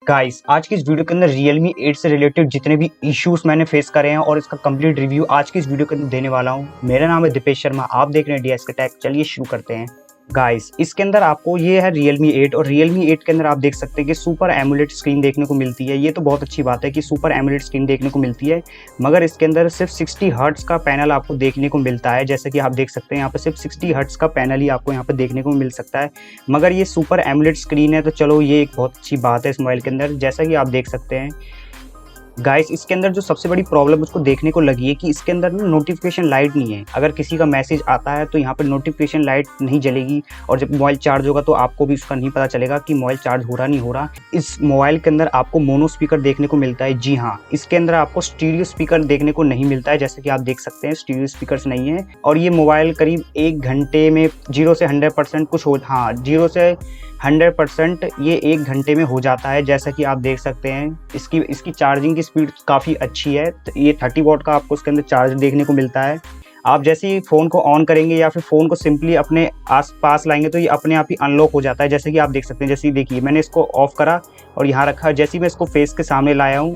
Guys आज की इस वीडियो के अंदर Realme 8 से रिलेटेड जितने भी इश्यूज मैंने फेस करे हैं और इसका कंप्लीट रिव्यू आज की इस वीडियो के अंदर देने वाला हूं। मेरा नाम है दीपेश शर्मा, आप देख रहे हैं डीएस के टेक। चलिए शुरू करते हैं। गाइस इसके अंदर आपको ये है Realme 8 और Realme 8 के अंदर आप देख सकते हैं कि सुपर एमोलेड स्क्रीन देखने को मिलती है। ये तो बहुत अच्छी बात है कि सुपर एमोलेड स्क्रीन देखने को मिलती है, मगर इसके अंदर सिर्फ 60 हर्ट्ज का पैनल आपको देखने को मिलता है। जैसे कि आप देख सकते हैं यहाँ पे सिर्फ 60 हर्ट्ज का पैनल ही आपको यहाँ पे देखने को मिल सकता है, मगर ये सुपर एमोलेड स्क्रीन है तो चलो ये एक बहुत अच्छी बात है इस मोबाइल के अंदर। जैसा कि आप देख सकते हैं गाइस इसके अंदर जो सबसे बड़ी प्रॉब्लम उसको देखने को लगी है कि इसके अंदर ना नोटिफिकेशन लाइट नहीं है। अगर किसी का मैसेज आता है तो यहाँ पर नोटिफिकेशन लाइट नहीं जलेगी और जब मोबाइल चार्ज होगा तो आपको भी उसका नहीं पता चलेगा कि मोबाइल चार्ज हो रहा नहीं हो रहा। इस मोबाइल के अंदर आपको मोनो स्पीकर देखने को मिलता है। जी हाँ, इसके अंदर आपको स्टीरियो स्पीकर देखने को नहीं मिलता है। जैसे कि आप देख सकते हैं स्टीरियो स्पीकर नहीं है और ये मोबाइल करीब 1 घंटे में 0 से 100% कुछ हो 0 से 100% ये 1 घंटे में हो जाता है। जैसा कि आप देख सकते हैं इसकी चार्जिंग की स्पीड काफ़ी अच्छी है। तो ये 30 वॉट का आपको इसके अंदर चार्ज देखने को मिलता है। आप जैसे ही फ़ोन को ऑन करेंगे या फिर फ़ोन को सिंपली अपने आस पास लाएंगे तो ये अपने आप ही अनलॉक हो जाता है। जैसे कि आप देख सकते हैं, जैसे ही देखिए मैंने इसको ऑफ करा और यहाँ रखा, जैसे ही मैं इसको फेस के सामने लाया हूँ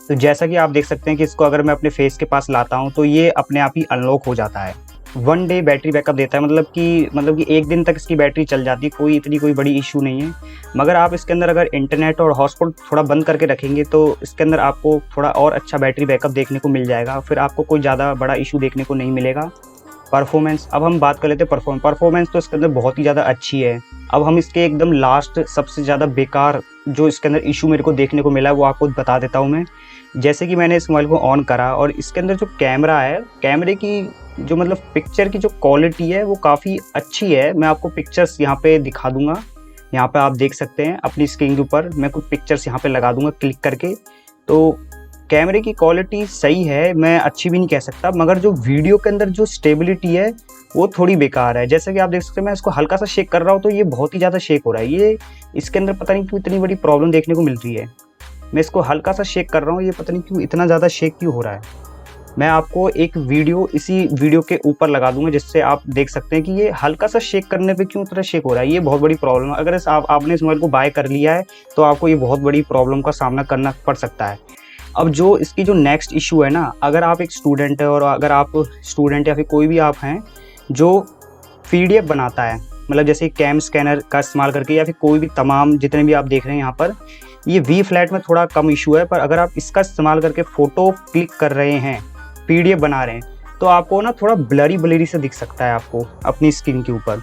तो जैसा कि आप देख सकते हैं कि इसको अगर मैं अपने फेस के पास लाता हूँ तो ये अपने आप ही अनलॉक हो जाता है। 1 डे बैटरी बैकअप देता है, मतलब कि 1 दिन तक इसकी बैटरी चल जाती है। कोई बड़ी इशू नहीं है। मगर आप इसके अंदर अगर इंटरनेट और हॉटस्पॉट थोड़ा बंद करके रखेंगे तो इसके अंदर आपको थोड़ा और अच्छा बैटरी बैकअप देखने को मिल जाएगा, फिर आपको कोई ज़्यादा बड़ा इशू देखने को नहीं मिलेगा। परफॉर्मेंस, अब हम बात कर लेते हैं परफॉर्मेंस तो इसके अंदर बहुत ही ज़्यादा अच्छी है। अब हम इसके एकदम लास्ट सबसे ज़्यादा बेकार जो इसके अंदर इशू मेरे को देखने को मिला है वो आपको बता देता हूँ मैं। जैसे कि मैंने इस मोबाइल को ऑन करा और इसके अंदर जो कैमरा है, कैमरे की जो पिक्चर की जो क्वालिटी है वो काफ़ी अच्छी है। मैं आपको पिक्चर्स यहाँ पे दिखा दूंगा। यहाँ पे आप देख सकते हैं अपनी स्क्रीन के ऊपर मैं कुछ पिक्चर्स यहाँ पे लगा दूंगा क्लिक करके। तो कैमरे की क्वालिटी सही है, मैं अच्छी भी नहीं कह सकता, मगर जो वीडियो के अंदर जो स्टेबिलिटी है वो थोड़ी बेकार है। जैसे कि आप देख सकते हैं मैं इसको हल्का सा शेक कर रहा हूँ तो ये बहुत ही ज़्यादा शेक हो रहा है। ये इसके अंदर पता नहीं क्यों इतनी बड़ी प्रॉब्लम देखने को मिल रही है। मैं इसको हल्का सा शेक कर रहा हूँ, ये पता नहीं क्यों इतना ज़्यादा शेक क्यों हो रहा है। मैं आपको एक वीडियो इसी वीडियो के ऊपर लगा दूंगा जिससे आप देख सकते हैं कि ये हल्का सा शेक करने पे क्यों इतना शेक हो रहा है। ये बहुत बड़ी प्रॉब्लम है। अगर आपने इस मोबाइल को बाय कर लिया है तो आपको ये बहुत बड़ी प्रॉब्लम का सामना करना पड़ सकता है। अब जो इसकी जो नेक्स्ट इशू है ना, अगर आप एक स्टूडेंट है और अगर आप स्टूडेंट या फिर कोई भी आप हैं जो PDF बनाता है, मतलब जैसे कैम स्कैनर का इस्तेमाल करके या फिर कोई भी तमाम जितने भी आप देख रहे हैं यहाँ पर, ये V फ्लैट में थोड़ा कम इशू है, पर अगर आप इसका इस्तेमाल करके फ़ोटो क्लिक कर रहे हैं, PDF बना रहे हैं तो आपको ना थोड़ा ब्लरी से दिख सकता है आपको अपनी स्क्रीन के ऊपर,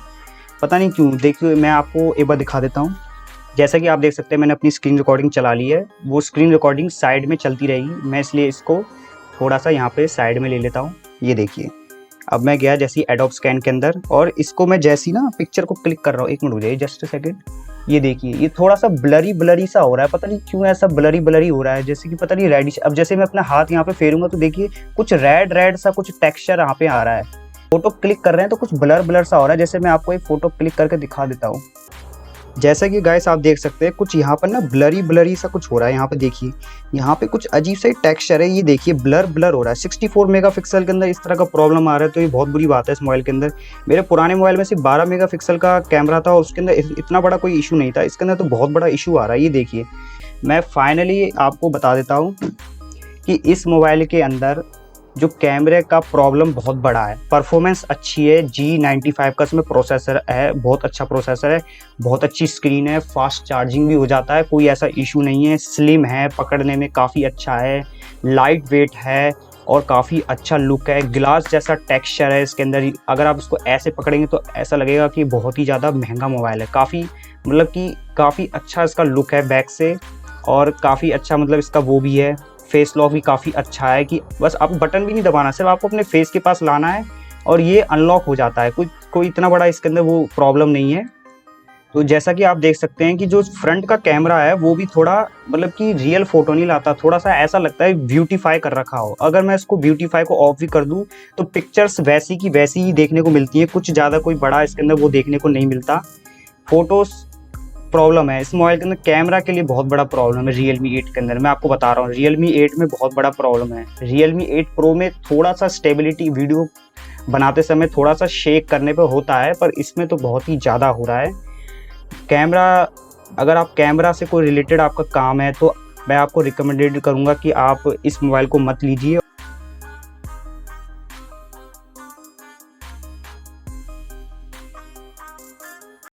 पता नहीं क्यों। देखिए मैं आपको एक बार दिखा देता हूँ। जैसा कि आप देख सकते हैं मैंने अपनी स्क्रीन रिकॉर्डिंग चला ली है, वो स्क्रीन रिकॉर्डिंग साइड में चलती रहेगी। मैं इसलिए इसको थोड़ा सा यहाँ पे साइड में ले लेता हूँ। ये देखिए अब मैं गया जैसे एडोब स्कैन के अंदर और इसको मैं जैसी ना पिक्चर को क्लिक कर रहा हूँ, 1 मिनट हो जाए जस्ट सेकेंड। ये देखिए ये थोड़ा सा ब्लरी सा हो रहा है, पता नहीं क्यों ऐसा ब्लरी हो रहा है, जैसे कि पता नहीं रेडिश। अब जैसे मैं अपना हाथ यहाँ पे फेरूंगा तो देखिए कुछ रेड सा कुछ टेक्सचर यहाँ पे आ रहा है। फोटो क्लिक कर रहे हैं तो कुछ ब्लर सा हो रहा है। जैसे मैं आपको एक फोटो क्लिक करके दिखा देता हूँ। जैसा कि गाइस आप देख सकते हैं कुछ यहाँ पर ना ब्लरी सा कुछ हो रहा है। यहाँ पे देखिए यहाँ पे कुछ अजीब सा टेक्सचर है। ये देखिए ब्लर हो रहा है। 64 मेगापिक्सल के अंदर इस तरह का प्रॉब्लम आ रहा है तो ये बहुत बुरी बात है इस मोबाइल के अंदर। मेरे पुराने मोबाइल में सिर्फ 12 मेगापिक्सल का कैमरा था और उसके अंदर इतना बड़ा कोई इशू नहीं था। इसके अंदर तो बहुत बड़ा इशू आ रहा है। ये देखिए मैं फाइनली आपको बता देता हूँ कि इस मोबाइल के अंदर जो कैमरे का प्रॉब्लम बहुत बड़ा है। परफॉर्मेंस अच्छी है, G95 का इसमें प्रोसेसर है, बहुत अच्छा प्रोसेसर है, बहुत अच्छी स्क्रीन है, फास्ट चार्जिंग भी हो जाता है, कोई ऐसा इशू नहीं है, स्लिम है, पकड़ने में काफ़ी अच्छा है, लाइट वेट है और काफ़ी अच्छा लुक है। ग्लास जैसा टेक्सचर है इसके अंदर। अगर आप इसको ऐसे पकड़ेंगे तो ऐसा लगेगा कि बहुत ही ज़्यादा महंगा मोबाइल है। काफ़ी अच्छा इसका लुक है बैक से और काफ़ी अच्छा इसका वो भी है, फेस लॉक भी काफ़ी अच्छा है कि बस आप बटन भी नहीं दबाना, सिर्फ आपको अपने फेस के पास लाना है और ये अनलॉक हो जाता है। कोई इतना बड़ा इसके अंदर वो प्रॉब्लम नहीं है। तो जैसा कि आप देख सकते हैं कि जो फ्रंट का कैमरा है वो भी थोड़ा कि रियल फोटो नहीं लाता, थोड़ा सा ऐसा लगता है ब्यूटीफाई कर रखा हो। अगर मैं इसको ब्यूटीफाई को ऑफ भी कर दूं तो पिक्चर्स वैसी की वैसी ही देखने को मिलती है, कुछ ज़्यादा कोई बड़ा इसके अंदर वो देखने को नहीं मिलता। फोटोज प्रॉब्लम है इस मोबाइल के अंदर, कैमरा के लिए बहुत बड़ा प्रॉब्लम है Realme 8 के अंदर। मैं आपको बता रहा हूँ Realme 8 में बहुत बड़ा प्रॉब्लम है। Realme 8 Pro में थोड़ा सा स्टेबिलिटी वीडियो बनाते समय थोड़ा सा शेक करने पे होता है, पर इसमें तो बहुत ही ज़्यादा हो रहा है। कैमरा अगर आप कैमरा से कोई रिलेटेड आपका काम है तो मैं आपको रिकमेंडेड करूँगा कि आप इस मोबाइल को मत लीजिए।